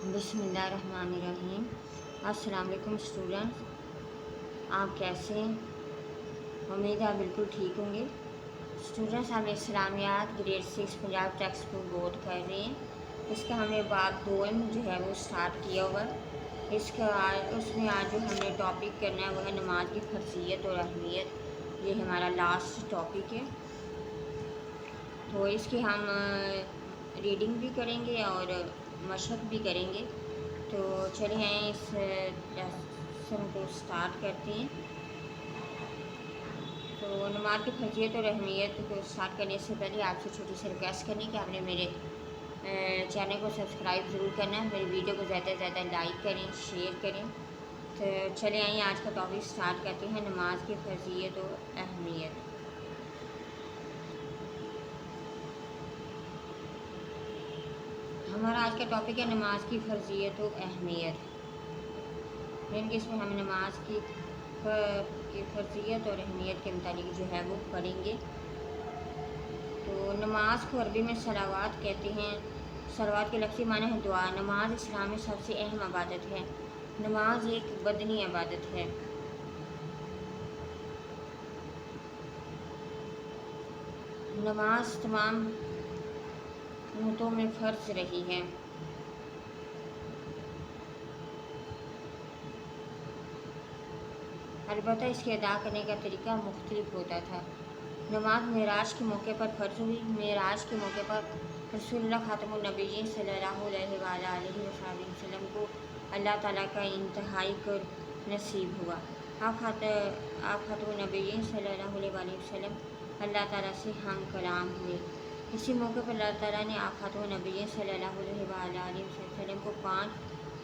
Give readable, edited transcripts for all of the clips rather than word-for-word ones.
बिस्मिल्लाहिर्रहमानिर्रहीम। अस्सलाम वालेकुम स्टूडेंट्स, आप कैसे हैं? उम्मीद है आप बिल्कुल ठीक होंगे। स्टूडेंट्स, हम इस्लामियात grade 6 Punjab text book board कर रहे हैं। इसका हमने बाब 2 जो है वो स्टार्ट किया हुआ। उसमें आज जो हमने टॉपिक करना है वो है नमाज की फर्जियत और अहमियत। ये हमारा लास्ट टॉपिक है, तो इसकी हम रीडिंग भी करेंगे और मशक भी करेंगे। तो चलिए इस लेसन को स्टार्ट करते हैं। तो नमाज की फर्जियत और अहमियत को स्टार्ट करने से पहले आपसे छोटी सी रिक्वेस्ट करनी कि आपने मेरे चैनल को सब्सक्राइब ज़रूर करना है, मेरी वीडियो को ज़्यादा से ज़्यादा लाइक करें, शेयर करें। तो चलिए आइए आज का टॉपिक स्टार्ट करते हैं, नमाज की फर्जियत और अहमियत। हमारा आज का टॉपिक है नमाज की फर्जियत और अहमियत। यानी कि इसमें हम नमाज की फर्जियत और अहमियत के मुताबिक जो है वो पढ़ेंगे। तो नमाज को अरबी में सलावात कहते हैं। सलावात के लफ्ज़ी माने है दुआ। नमाज इस्लाम में सबसे अहम इबादत है। नमाज एक बदनी इबादत है। नमाज तमाम उम्मतों में फ़र्ज रही है। अलबत्ता इसके अदा करने का तरीका मुख्तलिफ होता था। नमाज मेराज के मौके पर फ़र्ज हुई। मेराज के मौके पर रसूलुल्लाह खातमुन नबीय्यीन सल्लल्लाहु अलैहि वसल्लम को अल्लाह ताला का इंतहाई कर नसीब हुआ। आप खातमुन नबीय्यीन सल्लल्लाहु अलैहि वसल्लम अल्लाह ताला से हम कलाम हुए। इसी मौके पर अल्लाह ताला ने आप खातमुन नबीय्यीन सल्लल्लाहु अलैहि वसल्लम को 5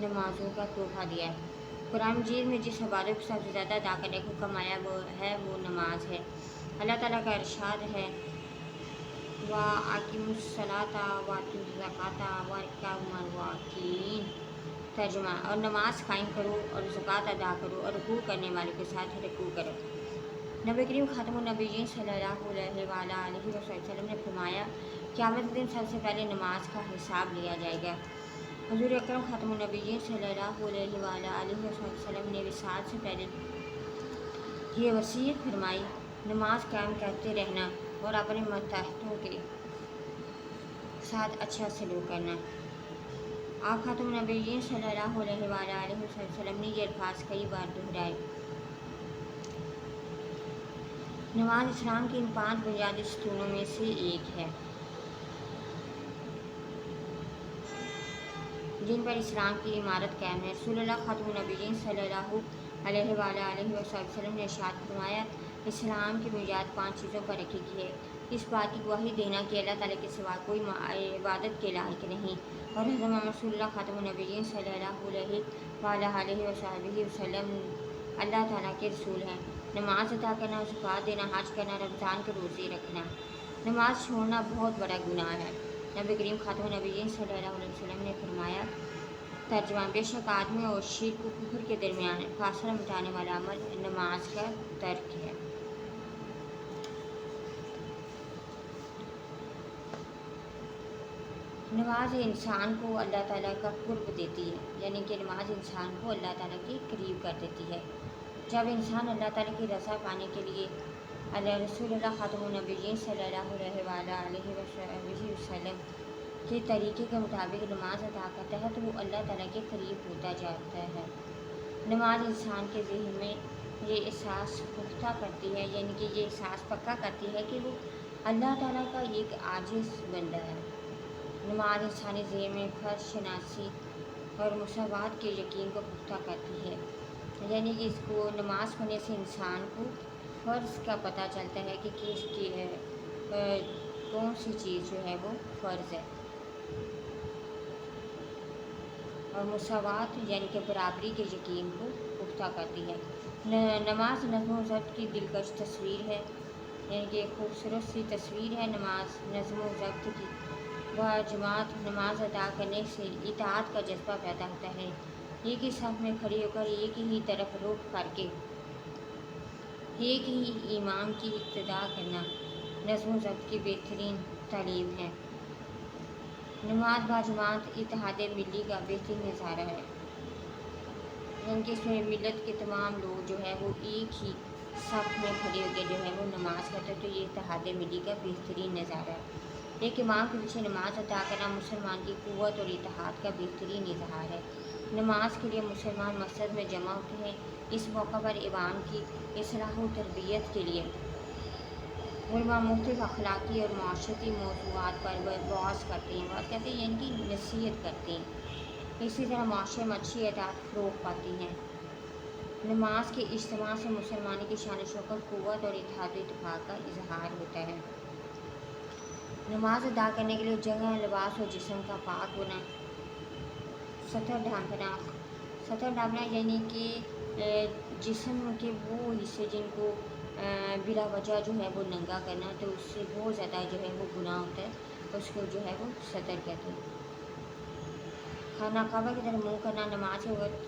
नमाज़ों का तोहफ़ा दिया है। कुरान मजीद में जिस इबादत को सबसे ज़्यादा अदा करने को हुक्म आया वो नमाज है। अल्लाह ताला का इरशाद है, वा आकिमुस्सलाता व आतुज़ ज़काता वरकाउमल वाक़ीन। तर्जुमा, और नमाज कायम करो और ज़कात अदा करो और रुकू करने वालों के साथ रुकू करो। नबी करीम खातमुन नबीय्यीन सल्लल्लाहु अलैहि वसल्लम ने फरमाया, क़यामत के दिन सबसे पहले नमाज का हिसाब लिया जाएगा। हुज़ूर अकरम खातमुन नबीय्यीन सल्लल्लाहु अलैहि वसल्लम ने विसाल से पहले ये वसीयत फरमाई, नमाज कायम करते रहना और अपने मतहतों के साथ अच्छा सलूक करना। आप खातमुन नबीय्यीन सल्लल्लाहु अलैहि वसल्लम ने ये अल्फाज कई बार दोहराए। नमाज इस्लाम की इन 5 बुनियादी स्तूनों में से एक है, जिन पर इस्लाम की इमारत कायम है। रसूलुल्लाह खातमुन नबीय्यीन सल्लल्लाहु अलैहि वसल्लम ने इरशाद फरमाया, इस्लाम की बुनियाद 5 चीज़ों पर रखी गई है। इस बात की गवाही देना कि अल्लाह ताला के सिवा कोई इबादत के लायक नहीं और हज़रत मोहम्मद रसूलुल्लाह खातमुन नबीय्यीन सल्लल्लाहु अलैहि वसल्लम अल्लाह ताला के रसूल हैं। नमाज अदा करना, ज़कात देना, हज करना, रमज़ान के रोज़े रखना। नमाज छोड़ना बहुत बड़ा गुनाह है। नबी करीम खातमुन नबीय्यीन सल्लल्लाहु अलैहि वसल्लम ने फरमाया, तर्जुमा, बेशक आदमी और शिर्क व कुफ्र के दरमियान फासला मिटाने वाला अमल नमाज का तर्क है। नमाज इंसान को अल्लाह ताला का कुर्ब देती है, यानी कि नमाज इंसान को अल्लाह ताला के करीब कर देती है। जब इंसान अल्लाह ताला की रज़ा पाने के लिए रसूलुल्लाह खातमुन नबीय्यीन सल्लल्लाहु अलैहि वसल्लम के तरीक़े के मुताबिक नमाज अदा करता है तो वो अल्लाह ताला के करीब होता जाता है। नमाज इंसान के ज़हन में ये एहसास पुख्ता करती है, यानी कि ये एहसास पक्का करती है कि वो अल्लाह ताला का एक आजिज़ बंदा है। नमाज इंसानी ज़हन में फ़र्ज़ शनासी और मुसावात के यकीन को पुख्ता करती है, यानी कि इसको नमाज पढ़ने से इंसान को फ़र्ज़ का पता चलता है कि कौन सी चीज़ जो है वो फ़र्ज़ है। और मुसावात यानी कि बराबरी के यकीन को पुख्ता करती है। नमाज नज़्म व ज़ब्त की दिलकश तस्वीर है, यानी कि खूबसूरत सी तस्वीर है नमाज नज़्म व ज़ब्त की। वह जमात नमाज अदा करने से इताअत का जज्बा पैदा होता है। एक ही सफ़ में खड़े होकर एक ही तरफ रुख करके एक ही इमाम की इक्तदा करना नज़्म व ज़ब्त की बेहतरीन तालीम है। नमाज बाजमात इत्तेहाद मिली का बेहतरीन नज़ारा है, यानी कि इसमें मिलत के तमाम लोग जो है वो एक ही सफ़ में खड़े होकर जो है वो नमाज़ करते हैं। तो ये इत्तेहाद मिली का बेहतरीन नज़ारा है। एक इमाम के पीछे नमाज अदा करना मुसलमान की क़ुव्वत और इत्तेहाद का बेहतरीन इजहार है। नमाज के लिए मुसलमान मस्जिद में जमा होते हैं। इस मौका पर इमाम की इस्लाह व तरबियत के लिए उलमा मुख्तलिफ अखलाकी और माशरती मौज़ूआत पर बहस करते हैं, बात कहते हैं यानी कि नसीहत करते हैं। इसी तरह माशरे में अच्छी अदात फ़रोग़ पाती हैं। नमाज के इज्तिमा से मुसलमानी की शान शौकत, क़ुव्वत और इत्तेहाद व इत्तेफाक का इजहार होता है। नमाज अदा करने के लिए जगह, लिबास और जिस्म का पाक होना, सतर ढांपना यानी कि जिस्म के वो हिस्से जिनको बिला वजह जो है वो नंगा करना, तो उससे बहुत ज़्यादा जो है वो गुनाह होता है, उसको जो है वो सतर कहते हैं। खाना काबा की तरफ मुँह करना, नमाज के वक्त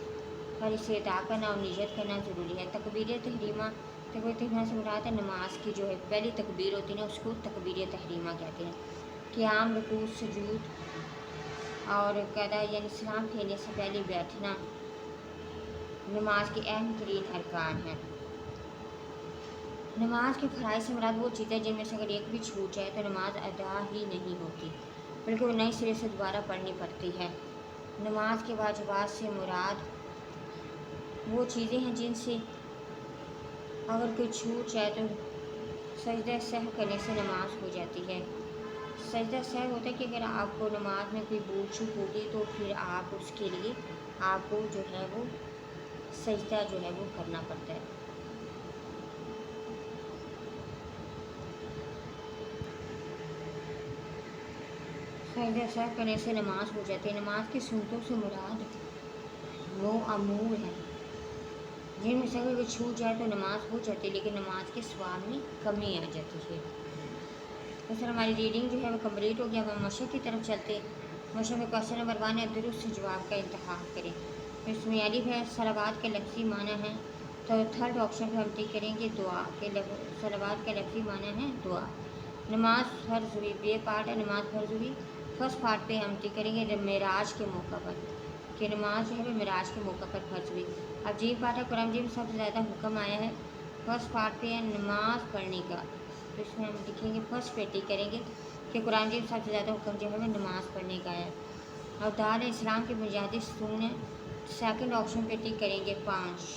पर इसे अदा करना और नियत करना ज़रूरी है। तकबीर तहरीमा से मुराद है नमाज की जो है पहली तकबीर होती है ना, उसको तकबीर तहरीमा कहते हैं। क़ियाम, रुकू, सुजूद और कदा यानी सलाम फेरने से पहले बैठना नमाज के अहम तरीन अरकान हैं। नमाज के फ़राइज़ से मुराद वो चीज़ें जिनमें से अगर एक भी छूट जाए तो नमाज अदा ही नहीं होती, बल्कि वो नए सिरे से दोबारा पढ़नी पड़ती है। नमाज के वाजिबात से मुराद वो चीज़ें हैं जिनसे अगर कोई छूट जाए तो सजदा सहव करने से नमाज हो जाती है। सजदा सहव होता है कि अगर आपको नमाज में कोई भूल चूक होगी तो फिर आप उसके लिए आपको जो है वो सजदा जो है वो करना पड़ता है। सजदा सहव करने से नमाज हो जाती है। नमाज की सुन्नतों से मुराद वो अमूर है जिनमें से अगर वो छूट जाए तो नमाज हो जाती है, लेकिन नमाज के सवाब में कमी आ जाती है। तो सर हमारी रीडिंग जो है वो कम्प्लीट हो गया। हम मशक़ की तरफ चलते। मशक़ में क्वेश्चन नंबर 1 है, दुरुस्त जवाब का इंतखाब करें। तो इसमें अलिफ है, सलावात के लफ्ज़ी माना है, तो थर्ड ऑप्शन पर हम टिक करेंगे दुआ के सलावात का लफ्ज़ी माना है दुआ। नमाज फ़र्ज़ हुई, बे पार्ट है, नमाज फ़र्ज़ हुई। फर्स्ट पार्ट पे हम टिक करेंगे मेराज के मौका पर, कि नमाज जो है वो मेराज के मौका पर फ़र्ज़ हुई। अब जी पार्ट है, कुरान मजीद में सबसे ज़्यादा हुक्म आया है। फर्स्ट पार्ट पे है नमाज पढ़ने का, तो इसमें हम लिखेंगे फर्स्ट पे टिक करेंगे कि कुरान मजीद में सबसे ज़्यादा हुक्म जो है वो नमाज पढ़ने का है। और दार इस्लाम के बुनियादी स्तून है, सेकंड ऑप्शन पे टिक करेंगे 5।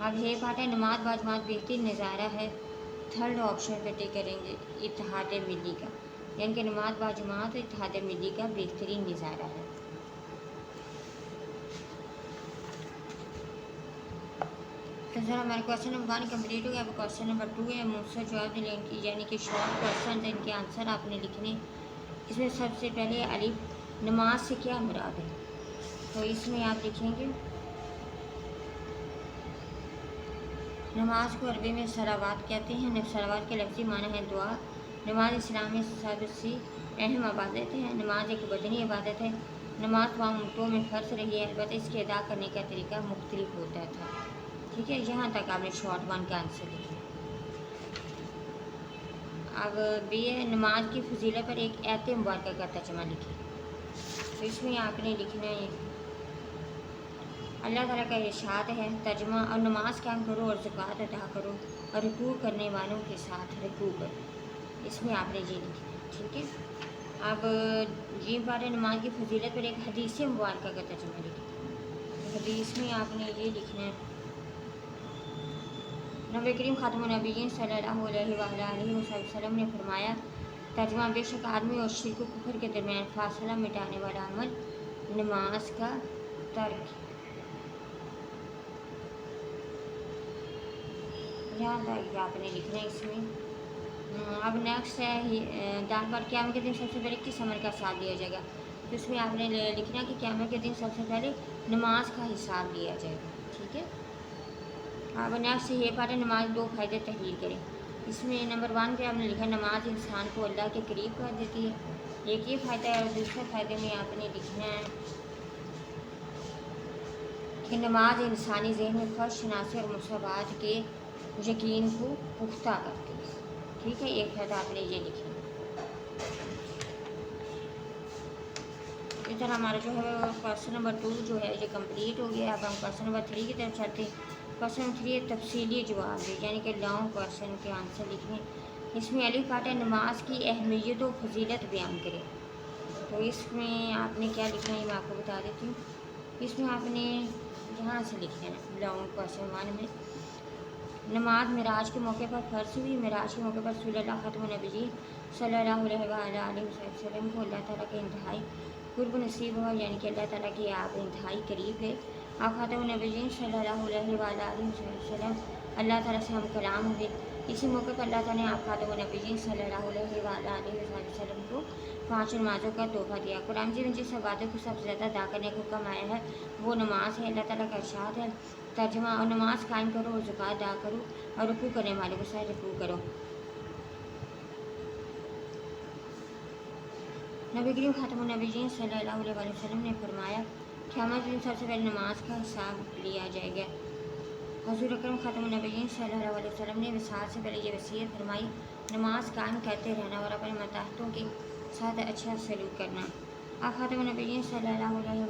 अब हे पार्ट है नमाज बाजमात बेहतरीन नज़ारा है, थर्ड ऑप्शन पे टिक करेंगे इत्तेहाद मिली का, यानी कि नमाज बाजमात इत्तेहाद मिली का बेहतरीन नज़ारा है। तो सर हमारे क्वेश्चन नंबर 1 कम्प्लीट हो गया। अब क्वेश्चन नंबर 2 है, मुझसे जवाब देने यानी कि शॉर्ट क्वेश्चन है, इनके आंसर आपने लिखने। इसमें सबसे पहले अलिफ, नमाज से क्या मुराद है, तो इसमें आप लिखेंगे नमाज को अरबी में सलावात कहते हैं। सलावात के लफ्ज़ी माना है दुआ। नमाज इस्लाम में सबसे अहम इबादत है। नमाज एक बदनी इबादत है। नमाज तमाम उम्मतों में फ़र्ज़ रही है, अलबत्ता इसके अदा करने का तरीका मुख्तलिफ होता था। ठीक है, यहाँ तक आपने शॉर्ट 1 का आंसर लिखा। अब बी है, नमाज की फजीलत पर एक आयत मुबारक का तर्जुमा लिखें। तो इसमें आपने लिखना है अल्लाह ताला का इरशाद है, तर्जुमा, और नमाज कायम करो और ज़कात अदा करो और रुकू करने वालों के साथ रुकू करो। इसमें आपने ये लिखना है। ठीक है, अब जी बारे नमाज की फजीलत पर एक हदीस मुबारक का तर्जुमा लिखें। हदीस में आपने ये लिखना है नबी करीम खातमुन नबीय्यीन सल्लल्लाहु अलैहि वसल्लम ने फरमाया, तर्जुमा, बेशक आदमी और शिर्क व कुफ्र के दरमियान फासला मिटाने वाला अमल नमाज का तर्क। यहाँ तक आपने लिखना है इसमें। अब नेक्स्ट है दान पर क़यामत के दिन सबसे पहले किस अमल का हिसाब लिया जाएगा, तो इसमें आपने लिखना कि क़यामत के दिन सबसे पहले नमाज का हिसाब लिया जाएगा। ठीक है, अब नेक्स्ट ये पार्ट है, नमाज 2 फ़ायदे तहरीर करें। इसमें नंबर 1 पे आपने लिखा नमाज इंसान को अल्लाह के करीब कर देती है, एक ये फ़ायदा है। और दूसरे फ़ायदे में आपने लिखना है कि नमाज इंसानी ज़हन में फ़र्ज़ शनासी और मुसावात के यकीन को पुख्ता करती है। ठीक है, एक फ़ायदा आपने ये लिखा। इस तरह हमारा जो है क्वेश्चन नंबर 2 जो है ये कंप्लीट हो गया। अब हम क्वेश्चन नंबर 3 की तरफ चलते हैं। क्वेश्चन नंबर 3 है तफसीली जवाब है, यानी कि लॉन्ग क्वेश्चन के आंसर लिखने। इसमें अलिफ पार्ट है नमाज की अहमियत व फजीलत बयान करें। तो इसमें आपने क्या लिखना है मैं आपको बता देती हूँ। इसमें आपने यहाँ से लिख देना लॉन्ग क्वेश्चन 1 में नमाज मिराज के मौके पर फ़र्ज हुई। मिराज के मौके पर रसूलुल्लाह ख़ातमुन नबिय्यीन सल्लल्लाहु अलैहि वसल्लम को अल्लाह ताला के इंतहाई कुर्ब नसीब हुआ, यानी कि अल्लाह ताला के आप इंतहाई करीब गए। आप ख़ातमुन नबिय्यीन सल्लल्लाहु अलैहि वसल्लम अल्लाह ताला से हम कलाम हुए। इसी मौके पर अल्लाह ताला ने आप ख़ातमुन नबिय्यीन सल्लल्लाहु अलैहि वसल्लम को 5 नमाज़ों का तोहफ़ा दिया। कुरान में जिस इबादत को सबसे ज़्यादा अदा करने का हुक्म आया है वो नमाज है। अल्लाह ताला का इरशाद है तर्जुमा, और नमाज कायम करो और ज़कात अदा करो और रुकू करने वाले को साथ रुकू करो। नबी करीम ख़ातमुन नबिय्यीन सल्लल्लाहु अलैहि वसल्लम ने फरमाया क़यामत के दिन सबसे पहले नमाज का हिसाब लिया जाएगा। हुज़ूर अकरम ख़ातमुन नबिय्यीन सल्लल्लाहु अलैहि वसल्लम ने विसाल से पहले ये वसीयत फरमाई नमाज कायम करते रहना और अपने मताहतों के साथ अच्छा सलूक करना। आप ख़ातमुन नबिय्यीन सल्लल्लाहु अलैहि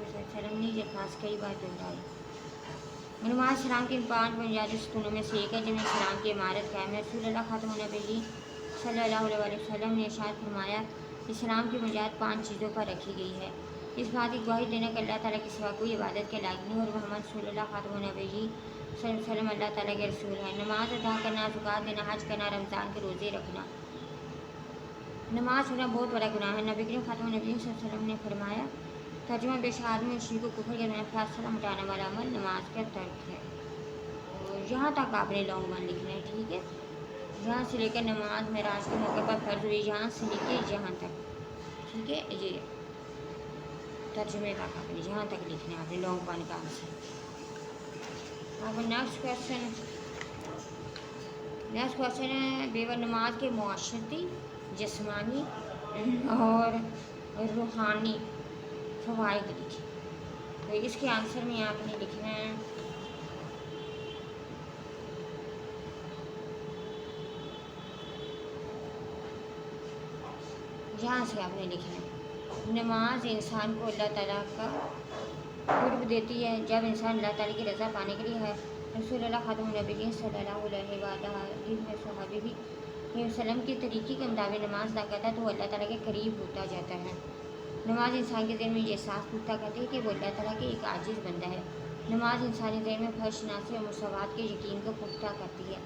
वसल्लम ने ये खास कई बार दोहराई। नमाज इस्लाम के इन 5 बुनियादी स्तूनों में से एक है जिनमें इस्लाम की इमारत कायम है। रसूलुल्लाह ख़ातमुन नबिय्यीन सल्लल्लाहु अलैहि वसल्लम ने इरशाद फरमाया इस्लाम की बुनियाद 5 चीज़ों पर रखी गई है। इस बात की गवाही देने का अल्लाह ताला के सिवा कोई इबादत के लायक नहीं और मोहम्मद रसूलुल्लाह ख़ातमुन नबिय्यीन सल्लल्लाहु अलैहि वसल्लम अल्लाह ताला के रसूल हैं। नमाज अदा करना, ज़कात देना, हज करना, रमज़ान के रोज़े रखना। नमाज छोड़ना बहुत बड़ा गुनाह है। नबी करीम ख़ातमुन नबिय्यीन सल्लल्लाहु अलैहि वसल्लम ने फरमाया तर्जुमा बेशक आदमी शी को कुफर के में फासला मिटाने वाला अमल नमाज का तर्क है। और यहाँ तक आपने लॉन्ग वन लिखना है, ठीक है। यहाँ से लेकर नमाज मिराज के मौके पर फ़र्ज हुई, यहाँ से लेकर यहाँ तक, ठीक है। ये तर्जुमे तक आपने यहाँ तक लिखना है आपने लॉन्ग वन का आंसर। अब नेक्स्ट क्वेश्चन है बेवर नमाज के मुआशरती, जिस्मानी और रूहानी फ़वाइद लिखे। तो इसके आंसर में आपने लिखना है यहाँ से आपने लिखना है नमाज इंसान को अल्लाह ताला का कुर्ब देती है। जब इंसान अल्लाह ताला की रज़ा पाने के लिए है रसूलुल्लाह ख़ातमुन नबिय्यीन सल्लल्लाहु अलैहि वसल्लम के तरीक़े के मुताबिक नमाज अदा करता है तो अल्लाह ताला के करीब होता जाता है। नमाज इंसान के दिल में ये एहसास पुख्ता करती है कि वो अल्लाह ताला के एक आजिज़ बंदा है। नमाज इंसानी दिल में फ़र्ज़ शनासी और मुसावात के यकीन को पुख्ता करती है।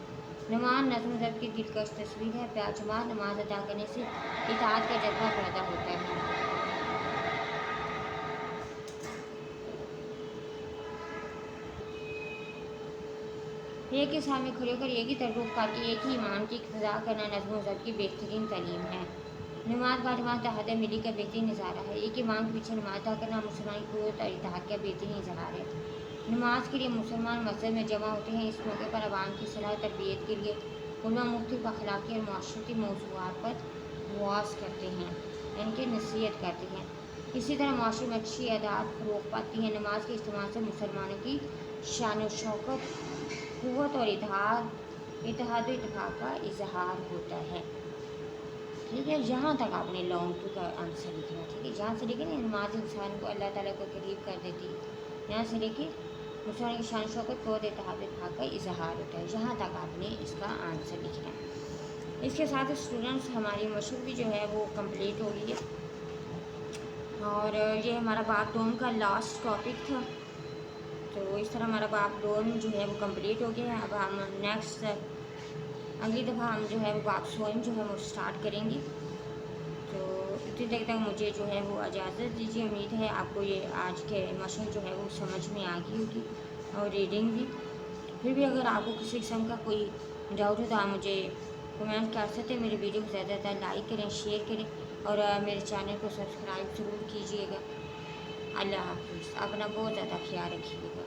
नमाज नज़्म ज़ब्त की दिलकश तस्वीर है। बेजुबान नमाज अदा करने से इताअत का जज्बा पैदा होता है। एक ही सामने खड़े होकर एक ही तरफ ताकि एक ही ईमान की इक़्तिदा करना नज़्म ज़ब्त की बेहतरीन तालीम है। नमाज बाजमात तहद मिली का बेहतरीन नज़ारा है। एक ईमान के पीछे नमाज अदा करना मुसलमान की क़ुव्वत और इत्तेहाद का बेहतरीन इज़हार है। नमाज के लिए मुसलमान मस्जिद में जमा होते हैं। इस मौके पर अवाम की सलाह तरबियत के लिए उलमा मुख्तलिफ अखलाकी और माशरती मौज़ूआत पर वाज़ करते हैं, यानी कि नसीहत करते हैं। इसी तरह माशरे में अच्छी आदत फ़रोग़ पाती है। नमाज के इस्तेमाल से मुसलमानों की शान व शौकत, क़ुव्वत और इत्तेहाद व इत्तेफ़ाक़ का इज़हार होता है, ठीक है। यहाँ तक आपने लॉन्ग टू का आंसर लिखना, ठीक है। जहाँ से लेके नमाज इंसान को अल्लाह ताला को करीब कर देती है, यहाँ से लेके मुसलमान की शान शौकत को इत्तेहाद इत्तेफ़ाक़ का इज़हार होता है। यहाँ तक आपने इसका आंसर लिखना है। इसके साथ स्टूडेंट्स हमारी मशक़ भी जो है वो कंप्लीट हो गई है और ये हमारा बाब 2 का लास्ट टॉपिक था। तो इस तरह हमारा बाब 2 जो है वो कंप्लीट हो गया है। अब हम नेक्स्ट अगली दफ़ा हम जो है वो बाब स्वयं जो है वो स्टार्ट करेंगे। तो इतनी देर तक मुझे जो है वो इजाज़त दीजिए। उम्मीद है आपको ये आज के मशक़ जो है वो समझ में आ गई होगी और रीडिंग भी। फिर भी अगर आपको किसी किस्म का कोई डाउट हो तो आप मुझे कमेंट कर सकते हैं। मेरे वीडियो को ज़्यादा से ज़्यादा लाइक करें, शेयर करें और मेरे चैनल को सब्सक्राइब ज़रूर कीजिएगा। अल्लाह हाफ़िज़। अपना बहुत ज़्यादा ख्याल रखिएगा।